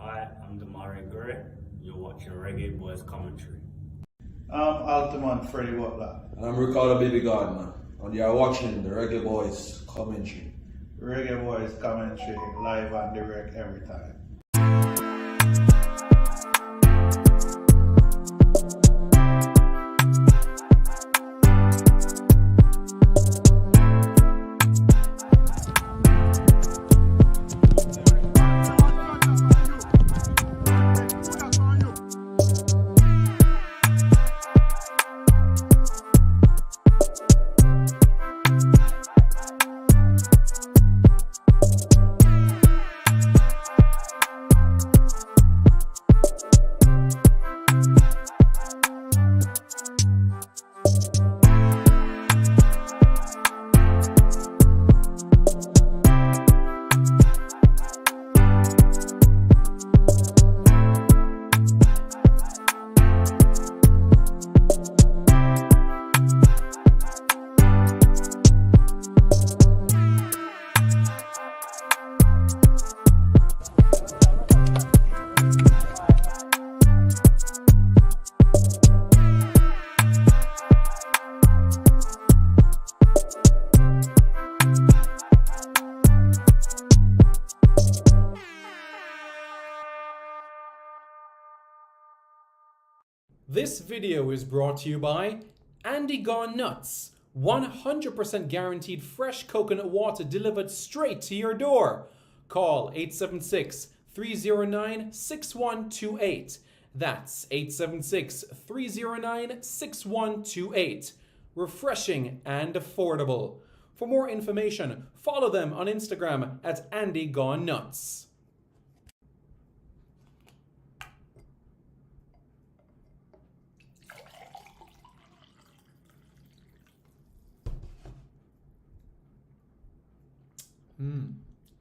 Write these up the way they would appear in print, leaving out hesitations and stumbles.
Hi, I'm Damari Gray. You're watching Reggae Boys Commentary. I'm Altamont Freddie Butler. And I'm Ricardo Baby Gardner, and you're watching the Reggae Boys Commentary. Reggae Boys Commentary, live and direct every time. This video is brought to you by Andy Gone Nuts. 100% guaranteed fresh coconut water delivered straight to your door. Call 876-309-6128. That's 876-309-6128. Refreshing and affordable. For more information, follow them on Instagram at Andy Gone Nuts.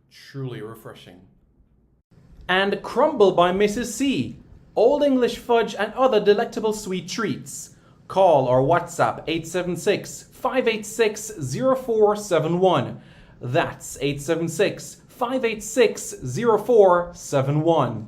Truly refreshing. And Crumble by Mrs. C. Old English fudge and other delectable sweet treats. Call or WhatsApp 876-586-0471. That's 876-586-0471.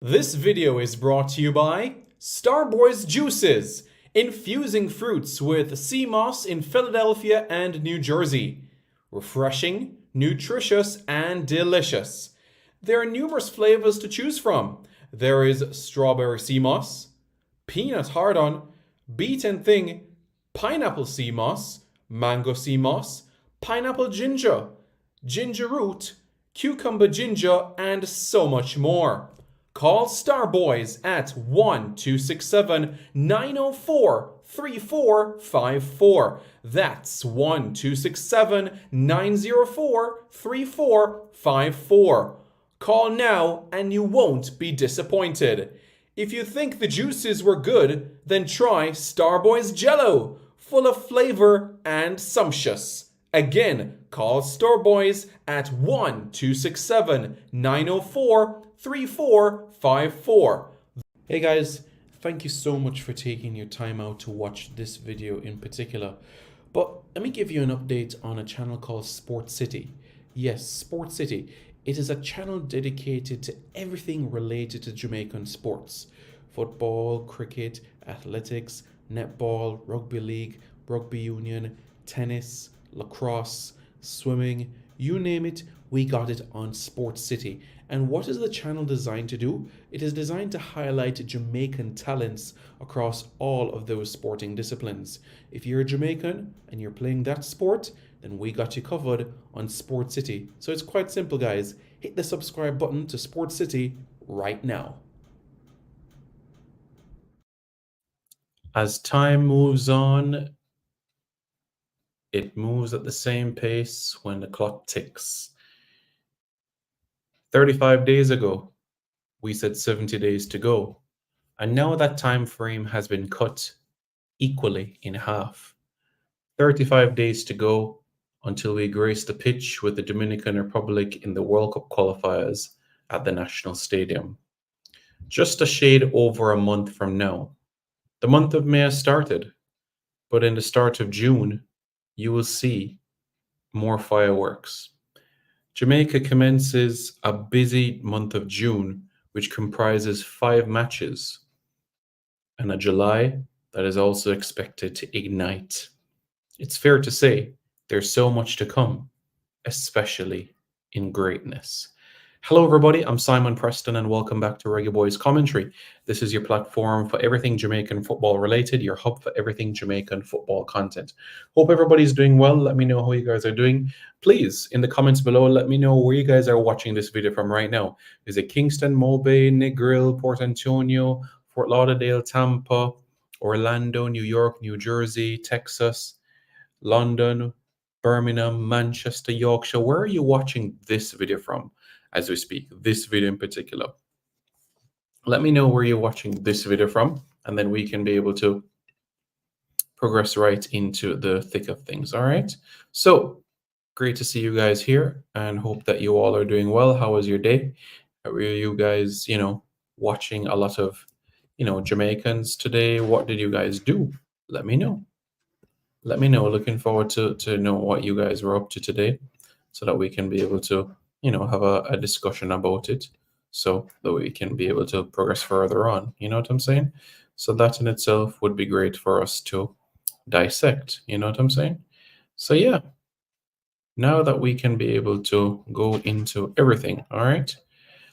This video is brought to you by Starboy's Juices, infusing fruits with sea moss in Philadelphia and New Jersey. Refreshing, nutritious, and delicious. There are numerous flavors to choose from. There is strawberry sea moss, peanut hard-on, beaten thing, pineapple sea moss, mango sea moss, pineapple ginger, ginger root, cucumber ginger, and so much more. Call Starboys at 1-267-904-3454. That's 1-267-904-3454. Call now and you won't be disappointed. If you think the juices were good, then try Starboy's Jello, full of flavor and sumptuous. Again, call Starboys at 1-267-904-3454. Hey guys, thank you so much for taking your time out to watch this video in particular. But let me give you an update on a channel called Sport City. Yes, Sport City. It is a channel dedicated to everything related to Jamaican sports. Football, cricket, athletics, netball, rugby league, rugby union, tennis, lacrosse, swimming, you name it, we got it on Sport City. And what is the channel designed to do? It is designed to highlight Jamaican talents across all of those sporting disciplines. If you're a Jamaican and you're playing that sport, then we got you covered on Sport City. So it's quite simple, guys. Hit the subscribe button to Sport City right now. As time moves on, it moves at the same pace when the clock ticks. 35 days ago, we said 70 days to go. And now that time frame has been cut equally in half. 35 days to go until we grace the pitch with the Dominican Republic in the World Cup qualifiers at the National Stadium. Just a shade over a month from now. The month of May has started, but in the start of June, you will see more fireworks. Jamaica commences a busy month of June, which comprises 5 matches, and a July that is also expected to ignite. It's fair to say there's so much to come, especially in greatness. Hello, everybody. I'm Simon Preston, and welcome back to Reggae Boys Commentary. This is your platform for everything Jamaican football related, your hub for everything Jamaican football content. Hope everybody's doing well. Let me know how you guys are doing. Please, in the comments below, let me know where you guys are watching this video from right now. Is it Kingston, Mobay, Negril, Port Antonio, Fort Lauderdale, Tampa, Orlando, New York, New Jersey, Texas, London, Birmingham, Manchester, Yorkshire? Where are you watching this video from as we speak? This video in particular. Let me know where you're watching this video from, and then we can be able to progress right into the thick of things. All right. So great to see you guys here, and hope that you all are doing well. How was your day? Were you guys, watching a lot of, Jamaicans today? What did you guys do? Let me know. Let me know. Looking forward to know what you guys were up to today, so that we can be able to, have a discussion about it, so that we can be able to progress further on. You know what I'm saying? So that in itself would be great for us to dissect. You know what I'm saying? So yeah, now that we can be able to go into everything, all right?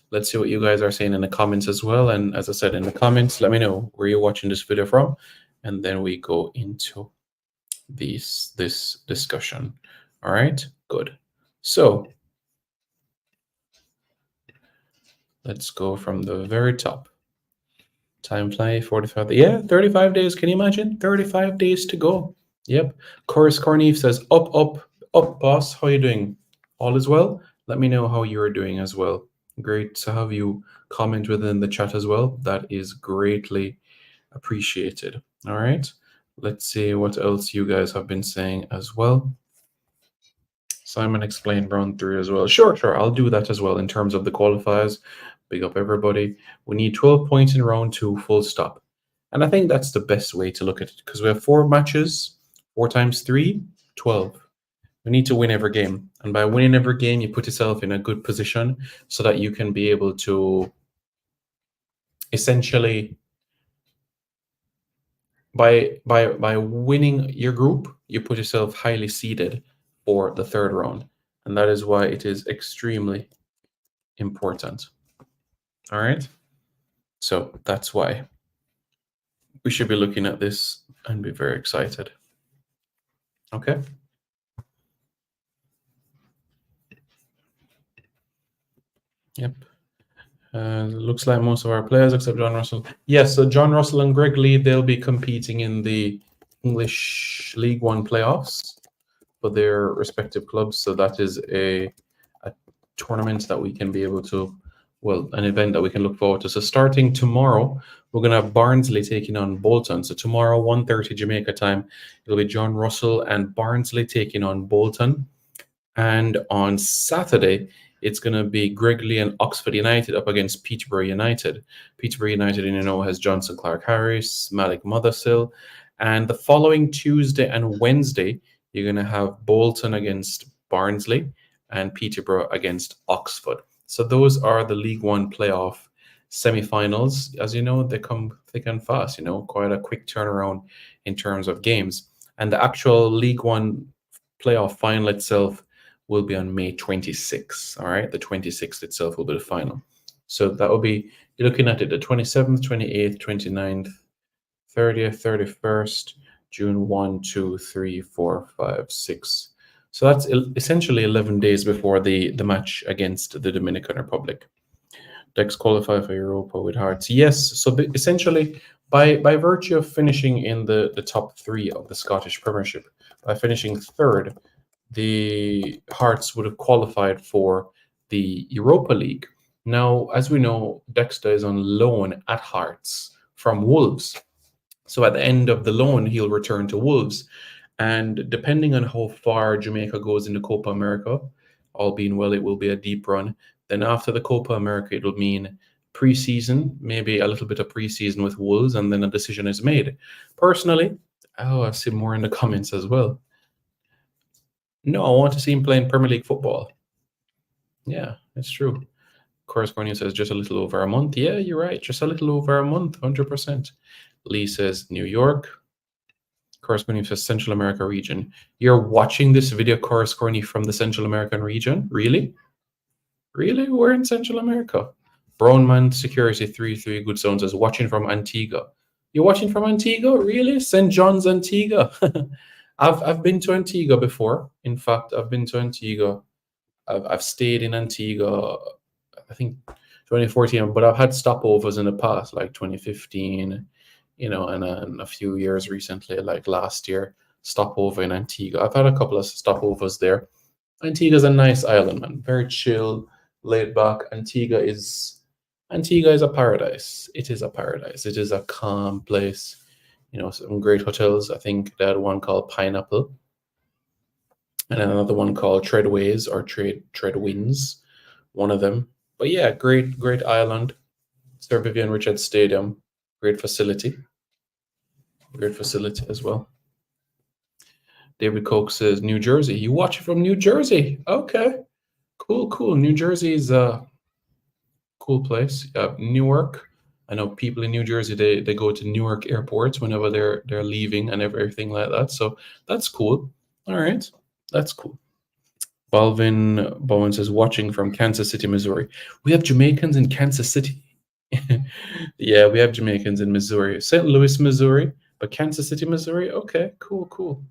Let's see what you guys are saying in the comments as well. And as I said in the comments, let me know where you're watching this video from, and then we go into this discussion. All right, good. So let's go from the very top. Time play 45. Yeah, 35 days. Can you imagine? 35 days to go. Yep. Chorus Corneve says, up, boss. How you doing? All is well? Let me know how you're doing as well. Great to have you comment within the chat as well. That is greatly appreciated. All right. Let's see what else you guys have been saying as well. Simon explained round 3 as well. Sure. I'll do that as well in terms of the qualifiers. Big up everybody. We need 12 points in round 2, full stop. And I think that's the best way to look at it, because we have 4 matches, 4 times 3, 12. We need to win every game. And by winning every game, you put yourself in a good position so that you can be able to essentially, by winning your group, you put yourself highly seeded for the 3rd round. And that is why it is extremely important. All right. So that's why we should be looking at this and be very excited. Okay. Yep. Looks like most of our players except John Russell. Yes, so John Russell and Greg Lee, they'll be competing in the English League One playoffs for their respective clubs. So that is a tournament that we can be able to, well, an event that we can look forward to. So starting tomorrow, we're going to have Barnsley taking on Bolton. So tomorrow, 1:30 Jamaica time, it'll be John Russell and Barnsley taking on Bolton. And on Saturday, it's going to be Greg Lee and Oxford United up against Peterborough United. Peterborough United, has Johnson Clark-Harris, Malik Mothersill. And the following Tuesday and Wednesday, you're going to have Bolton against Barnsley and Peterborough against Oxford. So those are the League One playoff semi-finals. As you know, they come thick and fast, quite a quick turnaround in terms of games. And the actual League One playoff final itself will be on May 26th. All right, the 26th itself will be the final. So that will be, you're looking at it, the 27th, 28th, 29th, 30th, 31st, June 1, 2, 3, 4, 5, 6. So that's essentially 11 days before the match against the Dominican Republic. Dex qualify for Europa with Hearts. Yes, so essentially by virtue of finishing in the top 3 of the Scottish Premiership, by finishing 3rd, the Hearts would have qualified for the Europa League. Now, as we know, Dexter is on loan at Hearts from Wolves. So at the end of the loan, he'll return to Wolves. And depending on how far Jamaica goes in the Copa America, all being well, it will be a deep run. Then after the Copa America, it'll mean preseason, maybe a little bit of preseason with Wolves, and then a decision is made. Personally, I see more in the comments as well. No, I want to see him playing Premier League football. Yeah, it's true. Corresponding says just a little over a month. Yeah, you're right. Just a little over a month, 100%. Lee says New York. Corresponding says Central America region. You're watching this video corresponding from the Central American region? Really? Really? We're in Central America. Brownman Security 33 Good Sound says watching from Antigua. You're watching from Antigua? Really? St. John's, Antigua. I've been to Antigua before. In fact, I've been to Antigua. I've stayed in Antigua, I think 2014, but I've had stopovers in the past, like 2015, and a few years recently, like last year, stopover in Antigua. I've had a couple of stopovers there. Antigua is a nice island, man. Very chill, laid back. Antigua is a paradise. It is a paradise. It is a calm place. Some great hotels. I think they had one called Pineapple, and another one called Treadways or Treadwinds, one of them. But yeah, great island. Sir Vivian Richards Stadium, great facility as well. David Koch says New Jersey. You watch it from New Jersey? Okay, cool. New Jersey is a cool place. Newark. I know people in New Jersey. They go to Newark airport whenever they're leaving and everything like that. So that's cool. All right, that's cool. Balvin Bowen says watching from Kansas City, Missouri. We have Jamaicans in Kansas City. Yeah, we have Jamaicans in Missouri. St. Louis, Missouri, but Kansas City, Missouri. Okay, cool.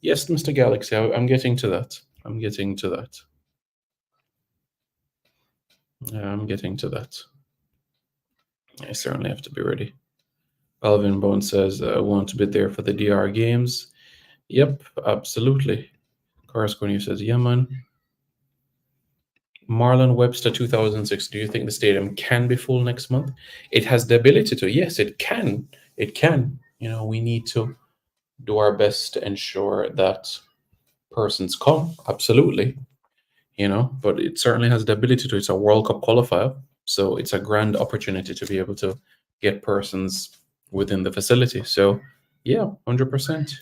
Yes, Mr. Galaxy, I'm getting to that. I'm getting to that. I certainly have to be ready. Balvin Bone says, I want to be there for the DR games. Yep, absolutely. Correspondent says, yeah, man. Marlon Webster 2006. Do you think the stadium can be full next month? It has the ability to. Yes, it can. It can. We need to do our best to ensure that persons come. Absolutely. But it certainly has the ability to. It's a World Cup qualifier, so it's a grand opportunity to be able to get persons within the facility. So, yeah, 100%.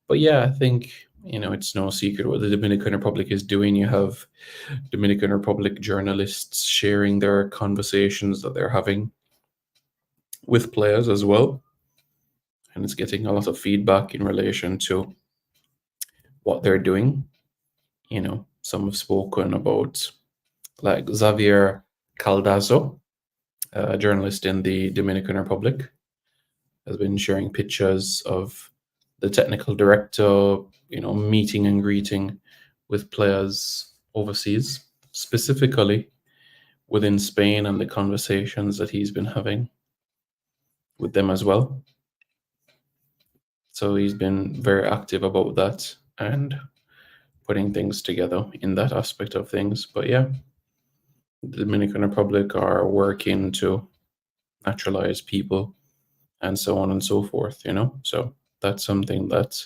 But yeah, I think it's no secret what the Dominican Republic is doing. You have Dominican Republic journalists sharing their conversations that they're having with players as well, and it's getting a lot of feedback in relation to what they're doing. Some have spoken about, like Xavier Caldazo, a journalist in the Dominican Republic, has been sharing pictures of the technical director, meeting and greeting with players overseas, specifically within Spain, and the conversations that he's been having with them as well. So he's been very active about that and putting things together in that aspect of things. But yeah, the Dominican Republic are working to naturalize people and so on and so forth, So that's something that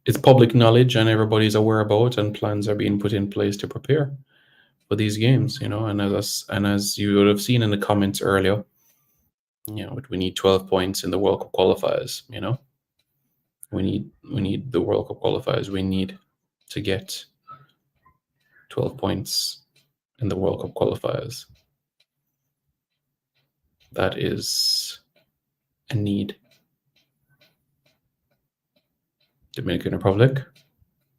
it's public knowledge and everybody's aware about, and plans are being put in place to prepare for these games, and as you would have seen in the comments earlier, we need 12 points in the World Cup qualifiers, we need the World Cup qualifiers. We need to get 12 points in the World Cup qualifiers. That is a need. Dominican Republic,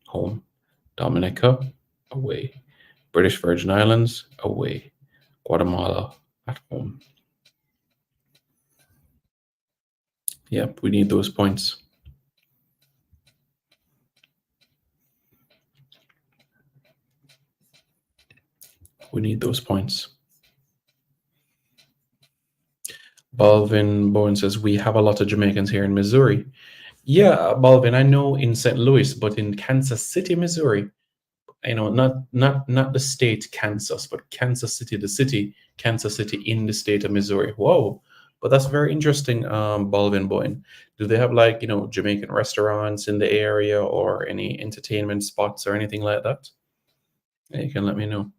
home. Dominica, away. British Virgin Islands, away. Guatemala, at home. Yep, we need those points. We need those points. Balvin Bowen says, we have a lot of Jamaicans here in Missouri. Yeah, Balvin, I know in St. Louis, but in Kansas City, Missouri, not the state Kansas, but Kansas City, the city, Kansas City in the state of Missouri. Whoa. But that's very interesting, Balvin Bowen. Do they have Jamaican restaurants in the area or any entertainment spots or anything like that? You can let me know.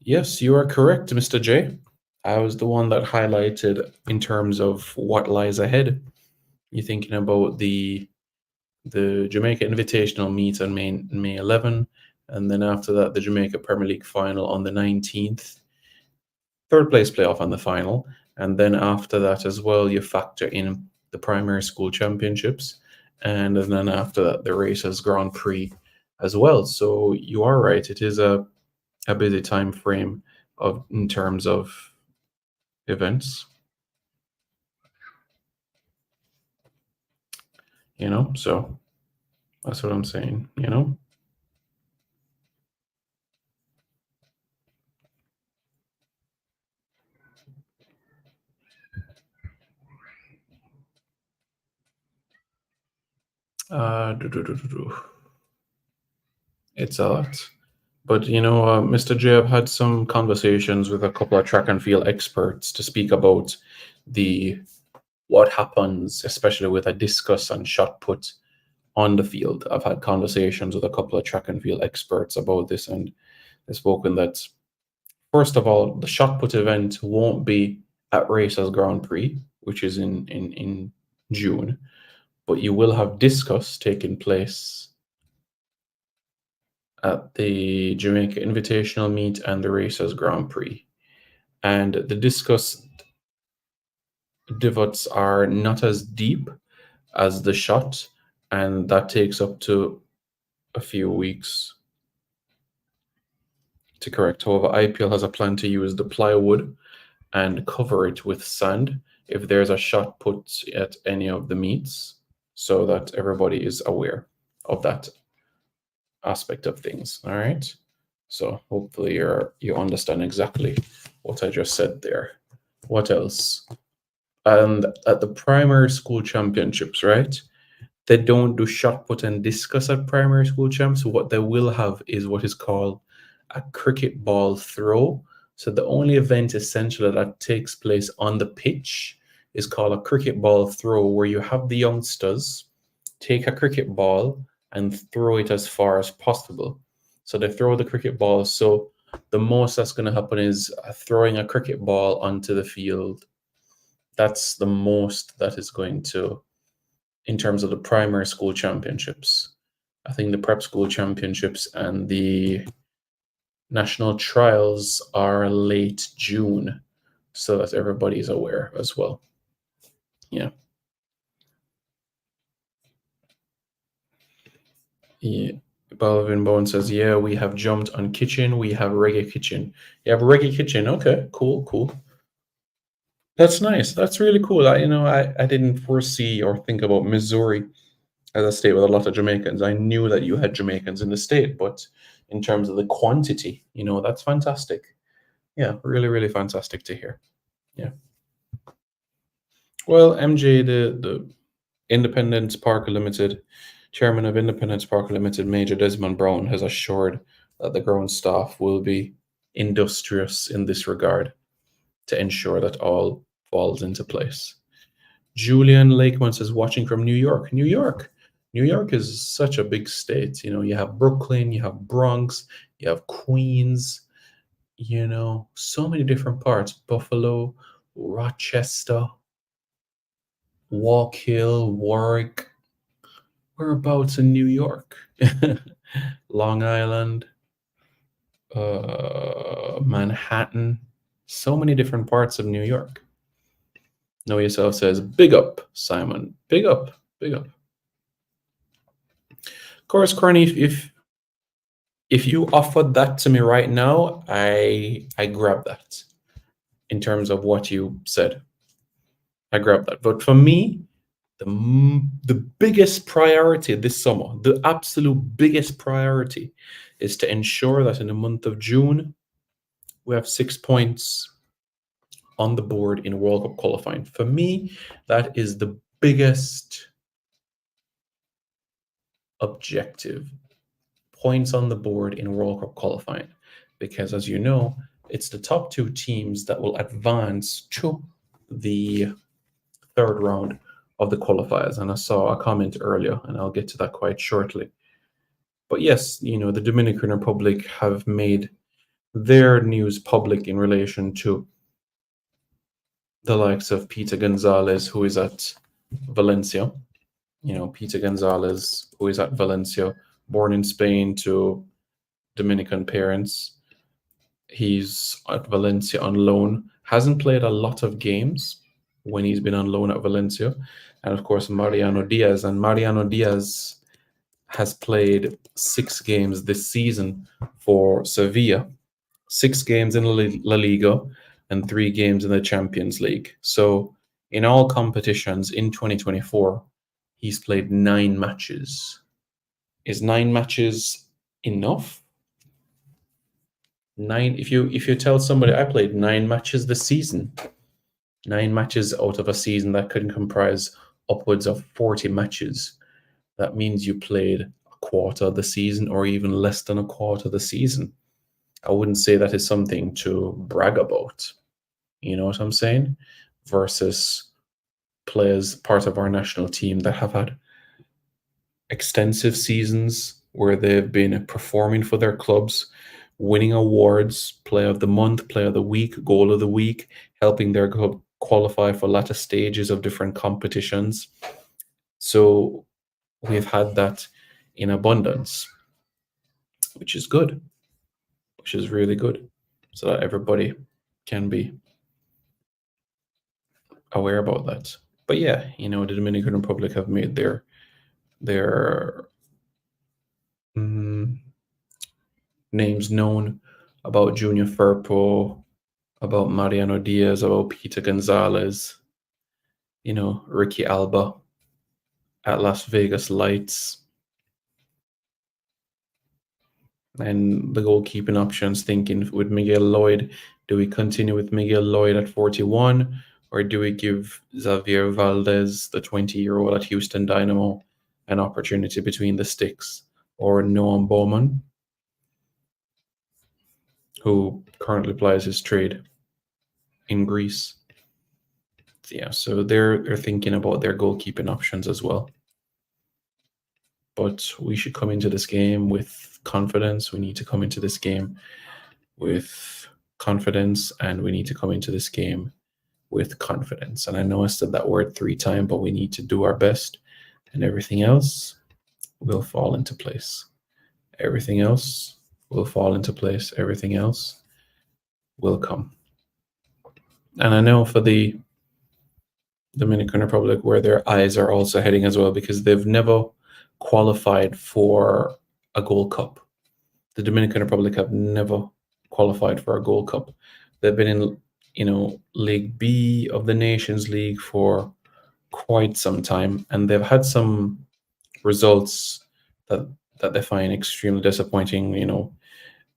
Yes, you are correct, Mr. J. I was the one that highlighted in terms of what lies ahead. You're thinking about the the Jamaica Invitational meets on May 11, and then after that, the Jamaica Premier League final on the 19th. Third place playoff on the final, and then after that as well, you factor in the primary school championships, and then after that, the Races Grand Prix as well. So you are right; it is a busy time frame in terms of events. So that's what I'm saying. It's a lot. But Mr. J, I've had some conversations with a couple of track and field experts to speak about what happens, especially with a discus and shot put on the field. I've had conversations with a couple of track and field experts about this, and they've spoken that, first of all, the shot put event won't be at Racers Grand Prix, which is in June, but you will have discus taking place at the Jamaica Invitational Meet and the Racers Grand Prix. And the discus divots are not as deep as the shot, and that takes up to a few weeks to correct. However, IPL has a plan to use the plywood and cover it with sand if there's a shot put at any of the meets, so that everybody is aware of that aspect of things. All right. So hopefully you understand exactly what I just said there. What else? And at the primary school championships, right? They don't do shot put and discus at primary school champs. What they will have is what is called a cricket ball throw. So the only event essentially that takes place on the pitch is called a cricket ball throw, where you have the youngsters take a cricket ball and throw it as far as possible. So they throw the cricket ball. So the most that's going to happen is throwing a cricket ball onto the field. That's the most that is going to, in terms of the primary school championships. I think the prep school championships and the national trials are late June, so that everybody is aware as well. Yeah. Balvin Bone says, yeah, we have jumped on kitchen. We have reggae kitchen. You have a reggae kitchen. Okay, cool. That's nice. That's really cool. I didn't foresee or think about Missouri as a state with a lot of Jamaicans. I knew that you had Jamaicans in the state, but in terms of the quantity, that's fantastic. Yeah, really, really fantastic to hear. Yeah. Well, MJ, the Independence Park Limited, chairman of Independence Park Limited, Major Desmond Brown, has assured that the ground staff will be industrious in this regard to ensure that all falls into place. Julian Lakeman says, watching from New York. New York is such a big state. You have Brooklyn, you have Bronx, you have Queens, so many different parts. Buffalo, Rochester, Walk Hill, Warwick. Whereabouts in New York? Long Island, Manhattan. So many different parts of New York. Know Yourself says, big up, Simon. Big up. Of course, Corny, if you offered that to me right now, I grab that. In terms of what you said, I grab that. But for me, the biggest priority this summer, the absolute biggest priority, is to ensure that in the month of June, we have 6 points on the board in World Cup qualifying. For me, that is the biggest objective. Points on the board in World Cup qualifying. Because as you know, it's the top 2 teams that will advance to the third round of the qualifiers. And I saw a comment earlier, and I'll get to that quite shortly. But yes, the Dominican Republic have made their news public in relation to the likes of Peter Gonzalez, who is at Valencia, Peter Gonzalez, who is at Valencia, born in Spain to Dominican parents. He's at Valencia on loan. Hasn't played a lot of games when he's been on loan at Valencia. And of course, Mariano Diaz. And Mariano Diaz has played 6 games this season for Sevilla, 6 games in La Liga, and 3 games in the Champions League. So in all competitions in 2024, he's played 9 matches. Is 9 matches enough? 9. If you tell somebody I played 9 matches this season, 9 matches out of a season that could comprise upwards of 40 matches, that means you played a quarter of the season or even less than a quarter of the season. I wouldn't say that is something to brag about. You know what I'm saying? Versus players part of our national team that have had extensive seasons where they've been performing for their clubs, winning awards, player of the month, player of the week, goal of the week, helping their club qualify for latter stages of different competitions. So we've had that in abundance, which is good, which is really good, so that everybody can be aware about that. But yeah, the Dominican Republic have made their names known about Junior Firpo, about Mariano Diaz, about Peter Gonzalez, Ricky Alba at Las Vegas Lights. And the goalkeeping options, thinking with Miguel Lloyd, do we continue with Miguel Lloyd at 41, or do we give Xavier Valdez, the 20-year-old at Houston Dynamo, an opportunity between the sticks, or Noam Bowman, who currently plies his trade in Greece? Yeah, so they're thinking about their goalkeeping options as well. But we should come into this game with confidence. We need to come into this game with confidence, and we need to come into this game with confidence. And I know I said that word 3 times, but we need to do our best, and everything else will fall into place. Everything else will fall into place. Everything else will come. And I know for the Dominican Republic, where their eyes are also heading as well, because they've never qualified for a Gold Cup. The Dominican Republic have never qualified for a Gold Cup. They've been in, League B of the Nations League for quite some time, and they've had some results that they find extremely disappointing.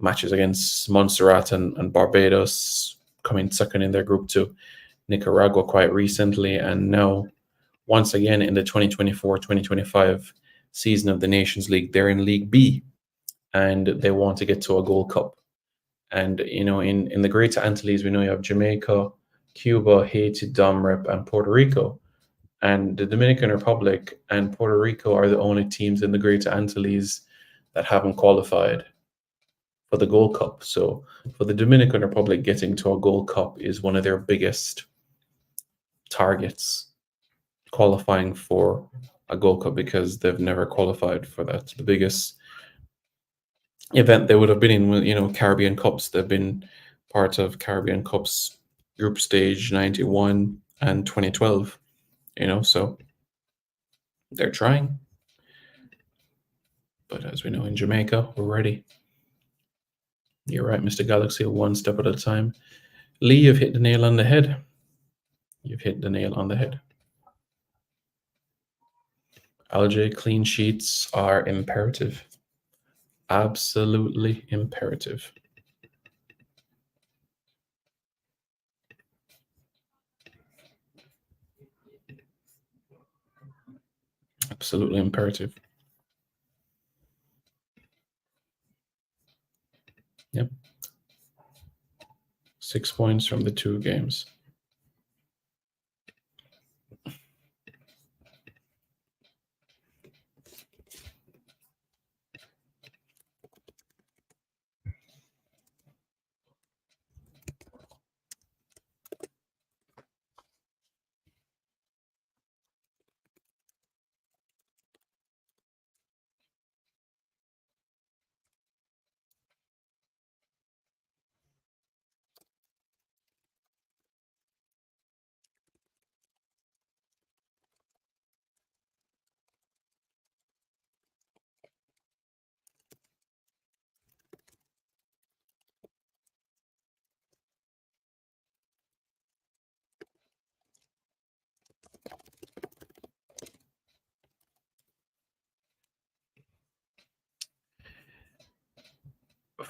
Matches against Montserrat and Barbados, coming second in their group to Nicaragua quite recently, and now once again in the 2024-2025 season of the Nations League, they're in League B, and they want to get to a Gold Cup. And in the Greater Antilles, we know you have Jamaica, Cuba, Haiti, Domrep, and Puerto Rico. And the Dominican Republic and Puerto Rico are the only teams in the Greater Antilles that haven't qualified for the Gold Cup. So for the Dominican Republic, getting to a Gold Cup is one of their biggest targets, qualifying for a Gold Cup, because they've never qualified for that. The biggest event they would have been in, Caribbean Cups. They've been part of Caribbean Cups group stage 91 and 2012, so they're trying. But as we know, in Jamaica, we're ready. You're right, Mr. Galaxy, one step at a time. Lee, you've hit the nail on the head. You've hit the nail on the head. LJ, clean sheets are imperative. Absolutely imperative. Absolutely imperative. Yep. 6 points from the 2 games.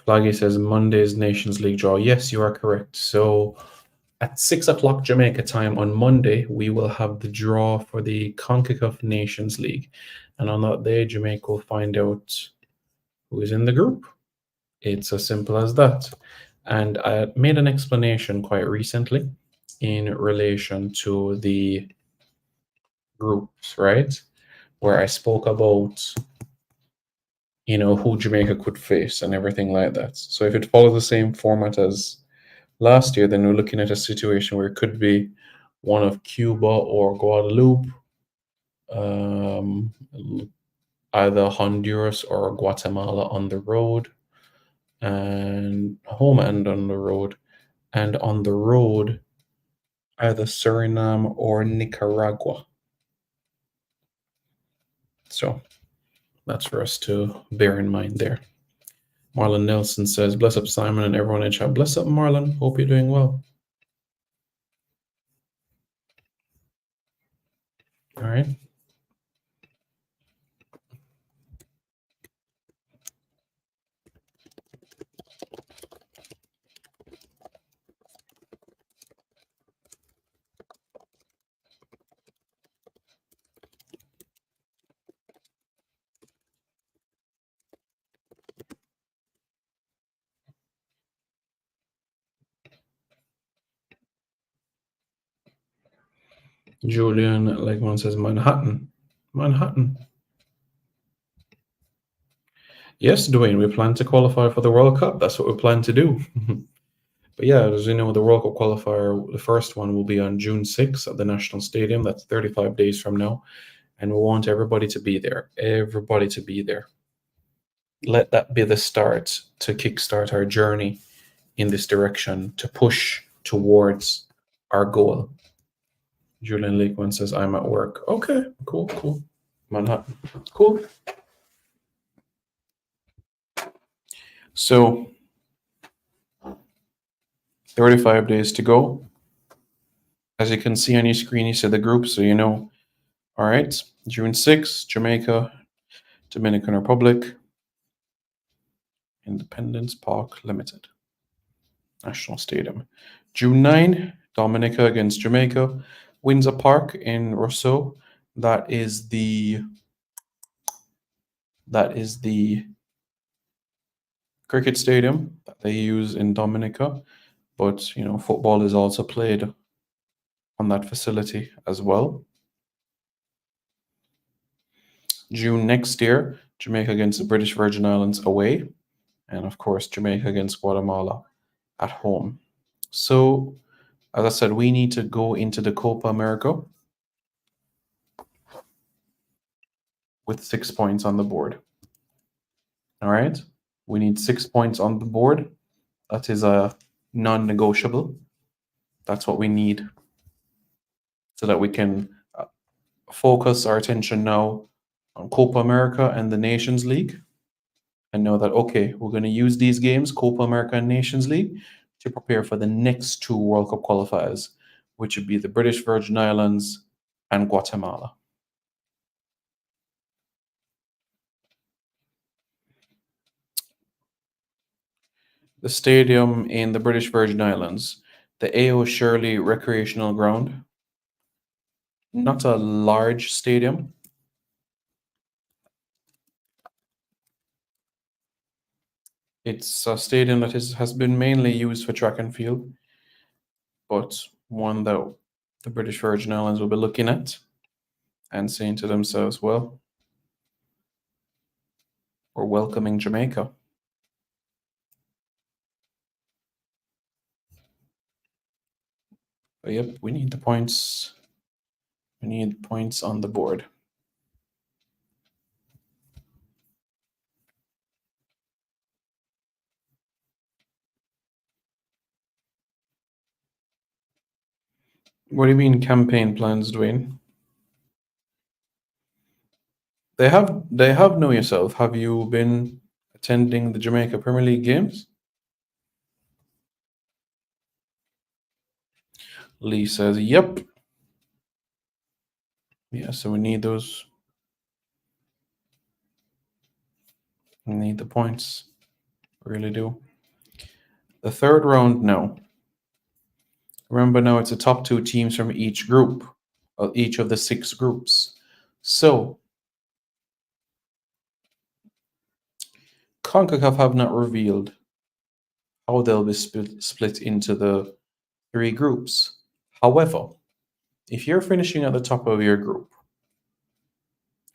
Flaggy says Monday's Nations League draw. Yes, you are correct. So at 6 o'clock Jamaica time on Monday, we will have the draw for the CONCACAF Nations League. And on that day, Jamaica will find out who is in the group. It's as simple as that. And I made an explanation quite recently in relation to the groups, right? Where I spoke about, who Jamaica could face and everything like that. So if it follows the same format as last year, then we're looking at a situation where it could be one of Cuba or Guadeloupe, either Honduras or Guatemala on the road, and home and on the road. And on the road, either Suriname or Nicaragua. So that's for us to bear in mind there. Marlon Nelson says, bless up Simon and everyone in chat. Bless up Marlon. Hope you're doing well. All right. Julian, like one says, Manhattan. Manhattan. Yes, Dwayne, we plan to qualify for the World Cup. That's what we plan to do. But yeah, as you know, the World Cup qualifier, the first one will be on June 6th at the National Stadium. That's 35 days from now. And we want everybody to be there. Everybody to be there. Let that be the start to kickstart our journey in this direction, to push towards our goal. Julian Lakeman says, I'm at work. Okay, cool. Manhattan. Cool. So 35 days to go. As you can see on your screen, you see the group, so you know. All right, June 6th, Jamaica, Dominican Republic, Independence Park Limited, National Stadium. June 9, Dominica against Jamaica, Windsor Park in Rousseau. That is the cricket stadium that they use in Dominica, but football is also played on that facility as well. June next year, Jamaica against the British Virgin Islands away, and of course Jamaica against Guatemala at home. So, as I said, we need to go into the Copa America with 6 points on the board. All right, we need 6 points on the board. That is a non-negotiable. That's what we need so that we can focus our attention now on Copa America and the Nations League, and know that, okay, we're going to use these games, Copa America and Nations League, to prepare for the next two World Cup qualifiers, which would be the British Virgin Islands and Guatemala. The stadium in the British Virgin Islands, the A.O. Shirley Recreational Ground, not a large stadium. It's a stadium that has been mainly used for track and field, but one that the British Virgin Islands will be looking at and saying to themselves, well, we're welcoming Jamaica. But yep, we need the points. We need points on the board. What do you mean campaign plans, Dwayne? They have Know Yourself. Have you been attending the Jamaica Premier League games? Lee says, yep. Yeah, so we need those. We need the points. Really do. The third round now. Remember now it's the top 2 teams from each group, each of the 6 groups. So, CONCACAF have not revealed how they'll be split into the 3 groups. However, if you're finishing at the top of your group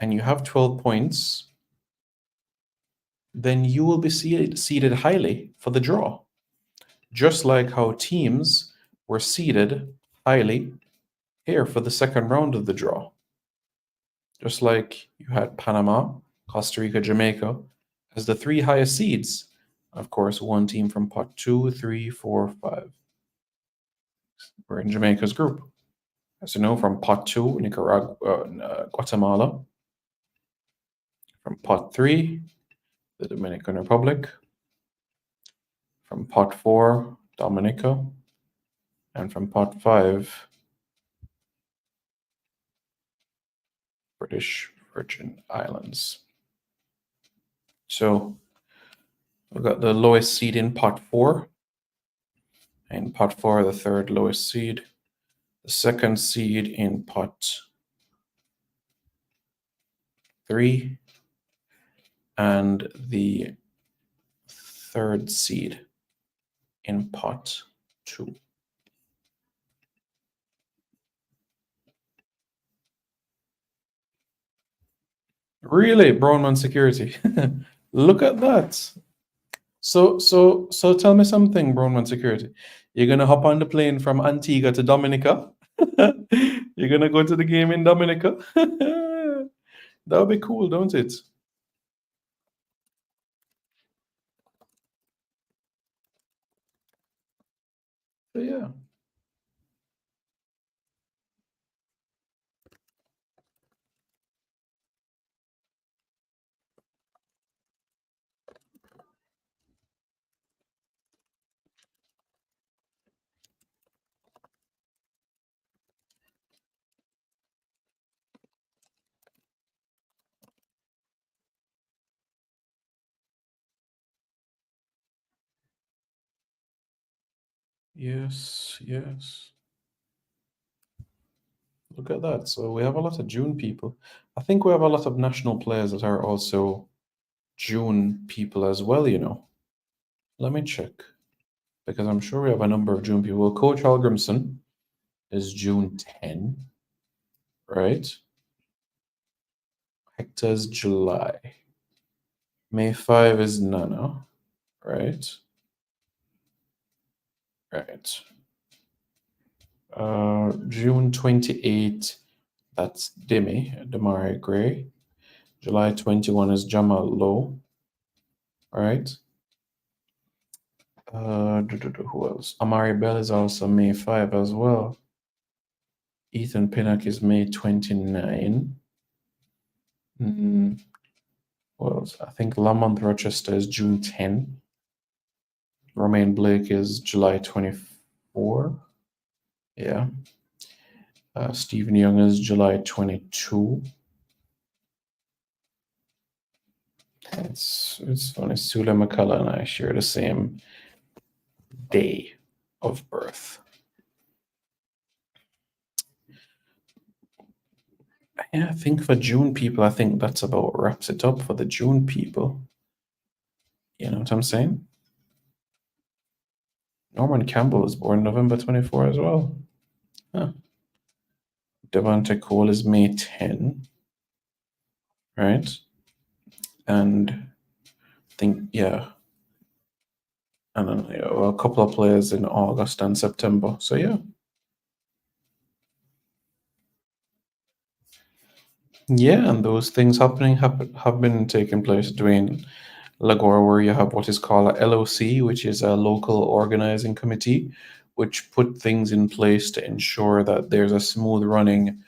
and you have 12 points, then you will be seeded highly for the draw. Just like how teams were seeded highly here for the second round of the draw. Just like you had Panama, Costa Rica, Jamaica as the 3 highest seeds. Of course, one team from pot 2, 3, 4, 5. We're in Jamaica's group. As you know, from pot 2, Nicaragua, Guatemala. From pot 3, the Dominican Republic. From pot 4, Dominica. And from pot 5, British Virgin Islands. So we've got the lowest seed in pot 4. In pot 4, the third lowest seed. The second seed in pot 3. And the third seed in pot 2. Really, Brownman Security. Look at that. So tell me something, Brownman Security. You're gonna hop on the plane from Antigua to Dominica? You're gonna go to the game in Dominica? That would be cool, don't it? So yeah. Yes, yes. Look at that. So we have a lot of June people. I think we have a lot of national players that are also June people as well, you know. Let me check. Because I'm sure we have a number of June people. Well, Coach Holgrimson is June 10, right? Hector's July. May 5 is Nana, right? Right. June 28, that's Damari Gray. July 21 is Jamal Lowe, right? Who else? Amari Bell is also May 5 as well. Ethan Pinnock is May 29. What else? I think Lamont Rochester is June 10. Romain Blake is July 24. Yeah. Stephen Young is July 22. It's funny. Sula McCullough and I share the same day of birth. Yeah, I think for June people, I think that's about wraps it up for the June people. You know what I'm saying? Norman Campbell was born November 24 as well. Huh. Devontae Cole is May 10. Right? And I think, yeah. And then a couple of players in August and September. So, yeah. Yeah, and those things have been taking place, Dwayne Lagore, where you have what is called a LOC, which is a local organizing committee, which put things in place to ensure that there's a smooth running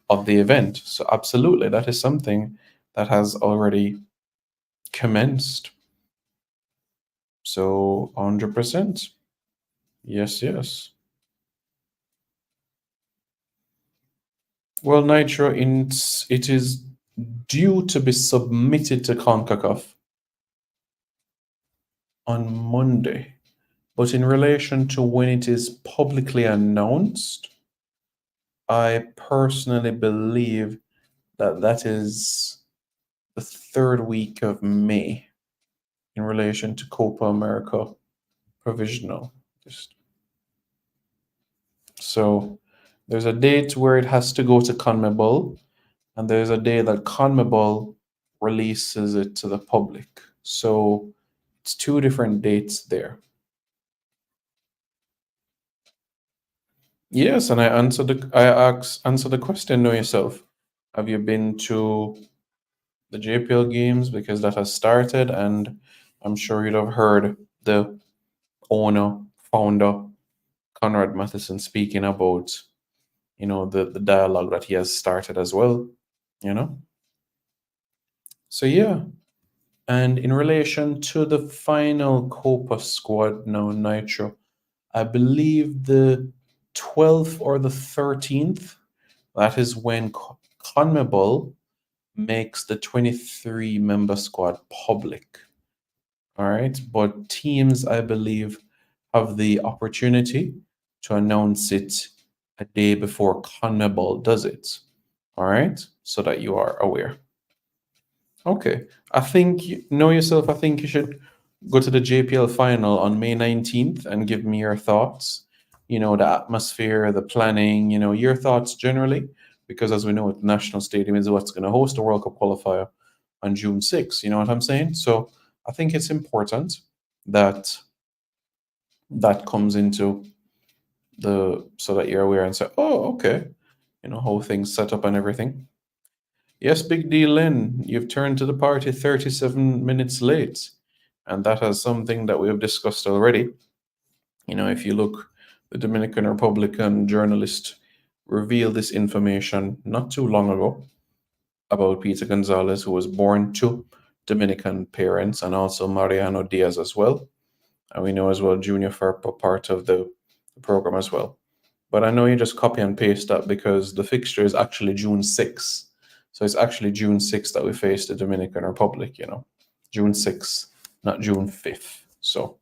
of the event. So absolutely, that is something that has already commenced. So 100%. Yes, yes. Well, Nitro, it is due to be submitted to CONCACAF on Monday. But in relation to when it is publicly announced, I personally believe that that is the third week of May in relation to Copa America provisional. So there's a date where it has to go to CONMEBOL, and there's a day that CONMEBOL releases it to the public. So it's two different dates there. Yes, and I answered the question. Know yourself. Have you been to the JPL games, because that has started, and I'm sure you'd have heard the owner, founder, Conrad Matheson, speaking about, the dialogue that he has started as well, So yeah, and in relation to the final Copa squad now, Nitro, I believe the 12th or the 13th, that is when CONMEBOL makes the 23-member squad public. All right, but teams, I believe, have the opportunity to announce it a day before CONMEBOL does it. All right, so that you are aware. Okay, I think know yourself. I think you should go to the JPL final on May 19th and give me your thoughts. The atmosphere, the planning. Your thoughts generally, because as we know, the National Stadium is what's going to host the World Cup qualifier on June 6th. You know what I'm saying? So I think it's important that that comes into so that you're aware and say, oh, okay, how things set up and everything. Yes, big deal, Lynn. You've turned to the party 37 minutes late. And that is something that we have discussed already. If you look, the Dominican Republican journalist revealed this information not too long ago about Peter Gonzalez, who was born to Dominican parents, and also Mariano Diaz as well. And we know as well Junior Firpo part of the program as well. But I know you just copy and paste that because the fixture is actually June 6th. So it's actually June 6th that we face the Dominican Republic, June 6th, not June 5th. So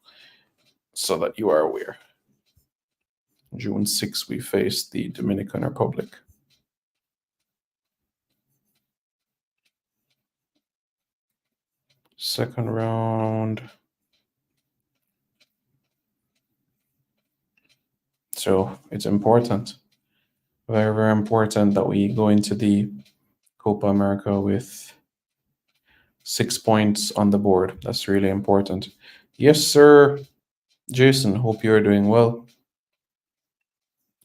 that you are aware. June 6th, we face the Dominican Republic. Second round. So it's important, very, very important that we go into the Copa America with 6 points on the board. That's really important. Yes, sir. Jason, hope you're doing well.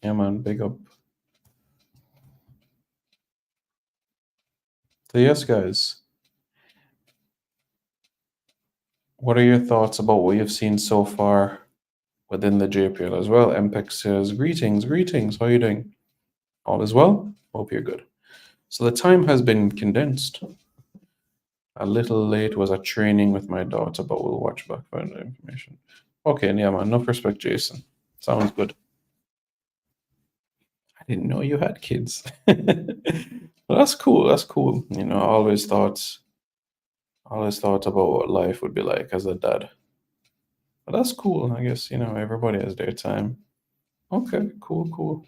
Yeah, man, big up. So yes, guys. What are your thoughts about what you've seen so far within the JPL as well? MPEX says, greetings. How are you doing? All is well? Hope you're good. So the time has been condensed. A little late was a training with my daughter, but we'll watch back for the information. Okay, yeah, man. Enough respect, Jason. Sounds good. I didn't know you had kids. Well, that's cool. That's cool. I always thought about what life would be like as a dad. But that's cool. I guess, everybody has their time. Okay, cool.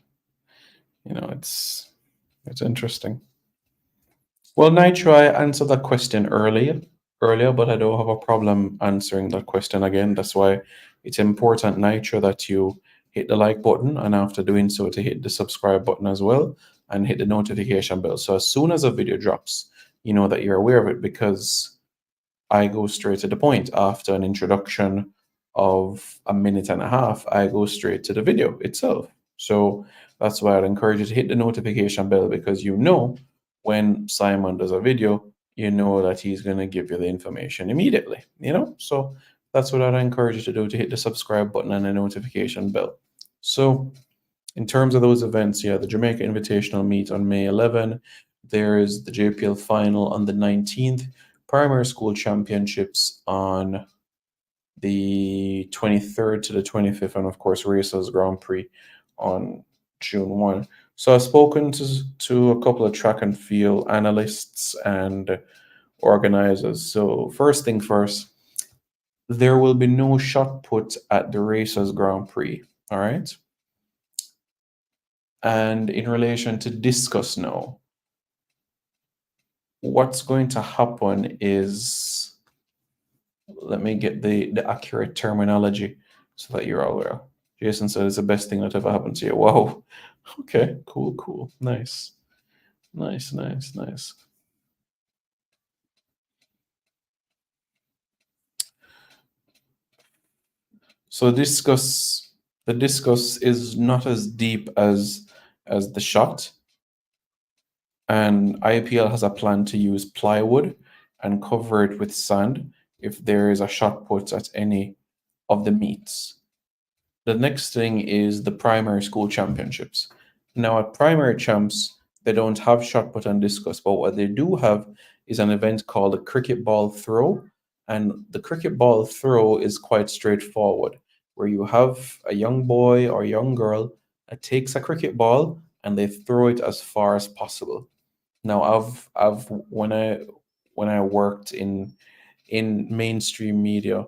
It's interesting. Well, Nitro, I answered that question earlier, but I don't have a problem answering that question again. That's why it's important, Nitro, that you hit the like button, and after doing so, to hit the subscribe button as well, and hit the notification bell. So as soon as a video drops, you know that you're aware of it, because I go straight to the point. After an introduction of a minute and a half, I go straight to the video itself. So that's why I'd encourage you to hit the notification bell, because when Simon does a video, you know that he's going to give you the information immediately, So that's what I'd encourage you to do, to hit the subscribe button and the notification bell. So in terms of those events, the Jamaica Invitational meet on May 11. There's the JPL final on the 19th, primary school championships on the 23rd to the 25th, and of course Racers Grand Prix on June 1. So I've spoken to a couple of track and field analysts and organizers. So first thing first, there will be no shot put at the Racers Grand Prix. All right. And in relation to discus now, what's going to happen is, let me get the accurate terminology so that you're all aware. Jason said it's the best thing that ever happened to you. Wow. Okay, cool. Nice. So the discus is not as deep as the shot, and IPL has a plan to use plywood and cover it with sand if there is a shot put at any of the meets. The next thing is the primary school championships. Now at primary champs, they don't have shot put and discus, but what they do have is an event called a cricket ball throw. And the cricket ball throw is quite straightforward, where you have a young boy or young girl that takes a cricket ball and they throw it as far as possible. Now I've when I worked in mainstream media,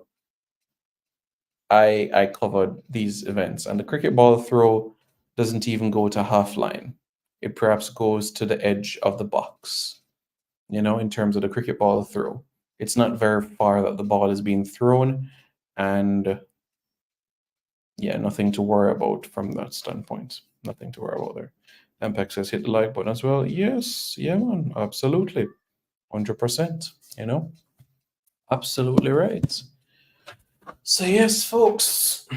I covered these events, and the cricket ball throw doesn't even go to half line. It perhaps goes to the edge of the box. In terms of the cricket ball throw, it's not very far that the ball is being thrown, and yeah, nothing to worry about from that standpoint. Nothing to worry about there. MPEG says hit the like button as well. Yes, yeah, man, absolutely, 100%. Absolutely right. So yes, folks.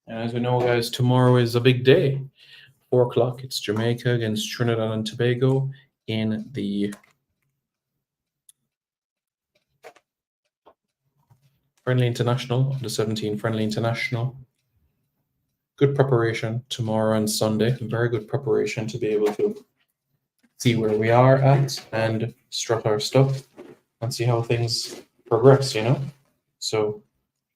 And as we know, guys, tomorrow is a big day. 4 o'clock, it's Jamaica against Trinidad and Tobago in the Friendly International, the 17 Friendly International. Good preparation tomorrow and Sunday. Very good preparation to be able to see where we are at and strut our stuff and see how things progress, So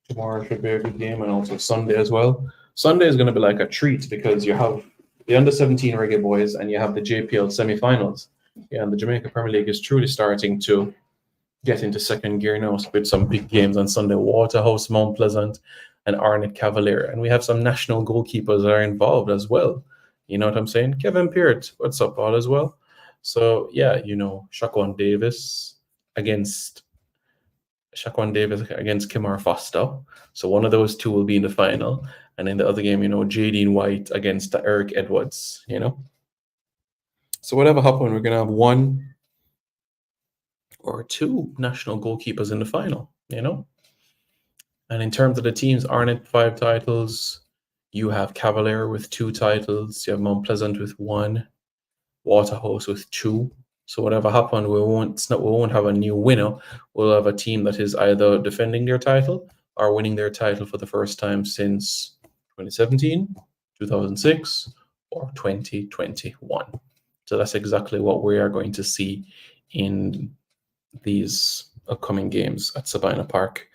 tomorrow should be a good game, and also Sunday as well. Sunday is going to be like a treat because you have the under-17 Reggae Boys and you have the JPL semi-finals. Yeah, and the Jamaica Premier League is truly starting to get into second gear now with some big games on Sunday. Waterhouse, Mount Pleasant, and Arnett Cavalier. And we have some national goalkeepers that are involved as well. You know what I'm saying? Kevin Peart, what's up, all as well? So, yeah, Shaquan Davis against Kimar Foster. So one of those two will be in the final. And in the other game, Jadine White against Eric Edwards, So whatever happens, we're going to have one or two national goalkeepers in the final, And in terms of the teams, Arnett 5 titles. You have Cavalier with 2 titles. You have Mount Pleasant with 1. Waterhouse with 2. So whatever happens, we won't have a new winner. We'll have a team that is either defending their title or winning their title for the first time since 2017, 2006, or 2021. So that's exactly what we are going to see in these upcoming games at Sabina Park.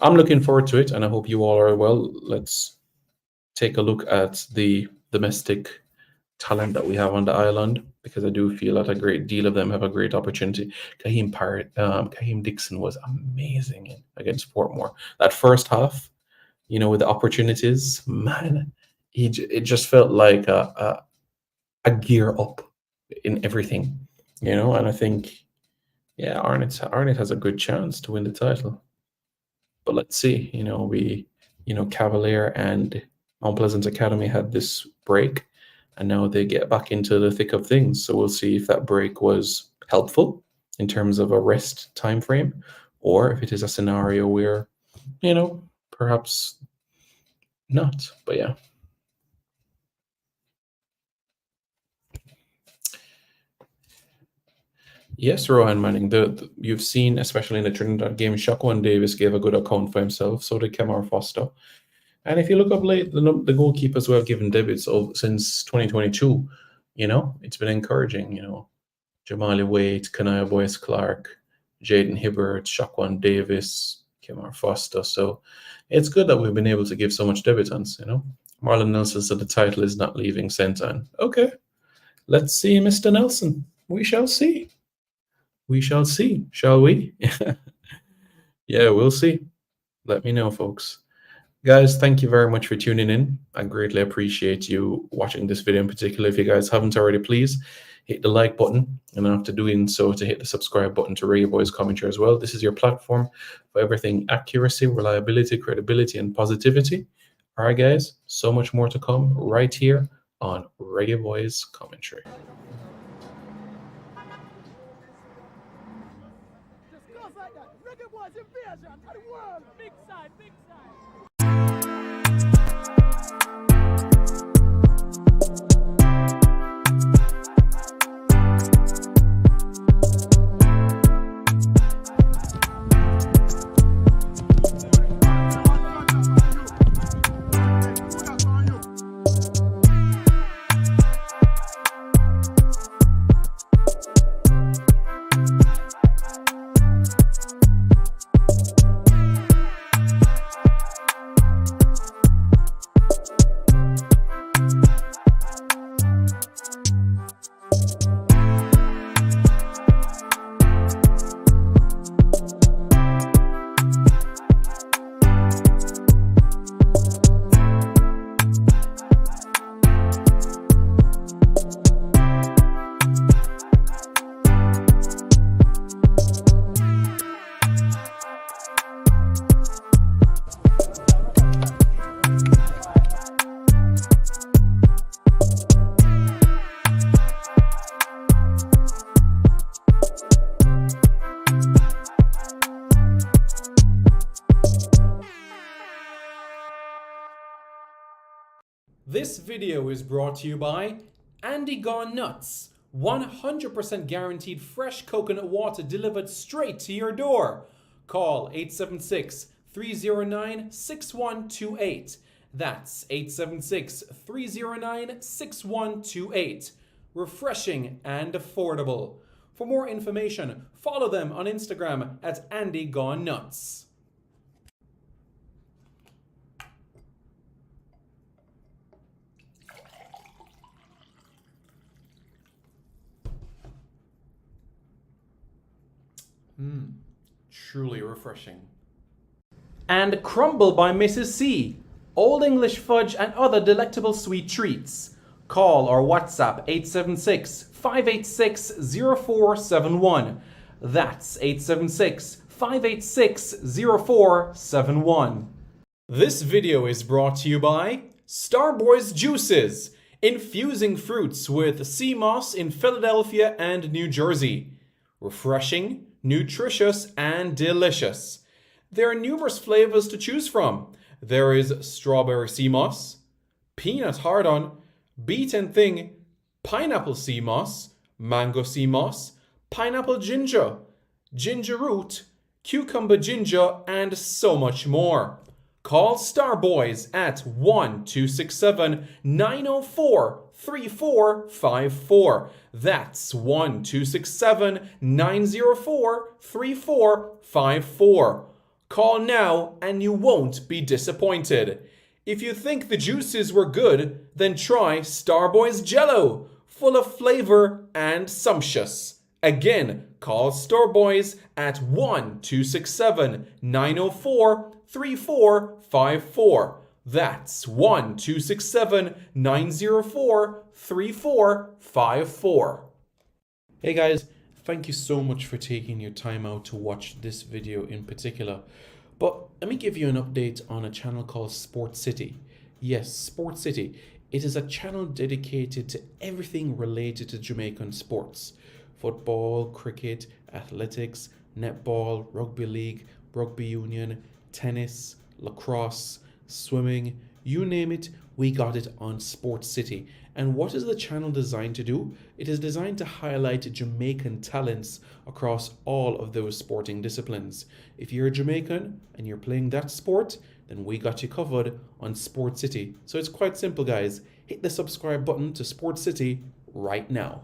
I'm looking forward to it, and I hope you all are well. Let's take a look at the domestic talent that we have on the island, because I do feel that a great deal of them have a great opportunity. Kahim Dixon was amazing against Portmore. That first half, with the opportunities, man, it just felt like a gear up in everything, and I think, yeah, Arnett has a good chance to win the title. But let's see, Cavalier and Mount Pleasant Academy had this break, and now they get back into the thick of things. So we'll see if that break was helpful in terms of a rest time frame, or if it is a scenario where, perhaps not. But yeah. Yes, Rohan Manning. You've seen, especially in the Trinidad game, Shaquan Davis gave a good account for himself. So did Kemar Foster. And if you look up late, the goalkeepers who have given debuts since 2022, it's been encouraging. Jamali Waite, Kanaya Boyce Clark, Jaden Hibbert, Shaquan Davis, Kemar Foster. So it's good that we've been able to give so much debutants. Marlon Nelson said the title is not leaving Sentan. Okay. Let's see, Mr. Nelson. We shall see. We shall see, shall we? Yeah, we'll see. Let me know, folks. Guys, thank you very much for tuning in. I greatly appreciate you watching this video in particular. If you guys haven't already, please hit the like button, and after doing so, to hit the subscribe button to Reggae Boys Commentary as well. This is your platform for everything accuracy, reliability, credibility, and positivity. All right, guys, so much more to come right here on Reggae Boys Commentary. Just goes like that. Reggae Boys invasion of the world. Big side, big side. This video is brought to you by Andy Gone Nuts. 100% guaranteed fresh coconut water delivered straight to your door. Call 876-309-6128. That's 876-309-6128. Refreshing and affordable. For more information, follow them on Instagram at Andy Gone Nuts. Truly refreshing. And Crumble by Mrs. C. Old English fudge and other delectable sweet treats. Call or WhatsApp 876-586-0471. That's 876-586-0471. This video is brought to you by Starboy's Juices. Infusing fruits with sea moss in Philadelphia and New Jersey. Refreshing, nutritious, and delicious. There are numerous flavors to choose from. There is strawberry sea moss, peanut hard-on, beet and thing, pineapple sea moss, mango sea moss, pineapple ginger, ginger root, cucumber ginger, and so much more. Call Starboys at 1-267-904-3454. That's 1-267-904-3454. Call now and you won't be disappointed. If you think the juices were good, then try Starboys Jello, full of flavor and sumptuous. Again, call Starboys at 1-267-904-3454. That's 1-267-904-3454. Hey guys, thank you so much for taking your time out to watch this video in particular. But let me give you an update on a channel called Sport City. Yes, Sport City. It is a channel dedicated to everything related to Jamaican sports. Football, cricket, athletics, netball, rugby league, rugby union, tennis, lacrosse, swimming, you name it, we got it on Sport City. And what is the channel designed to do? It is designed to highlight Jamaican talents across all of those sporting disciplines. If you're a Jamaican and you're playing that sport, then we got you covered on Sport City. So it's quite simple, guys. Hit the subscribe button to Sport City right now.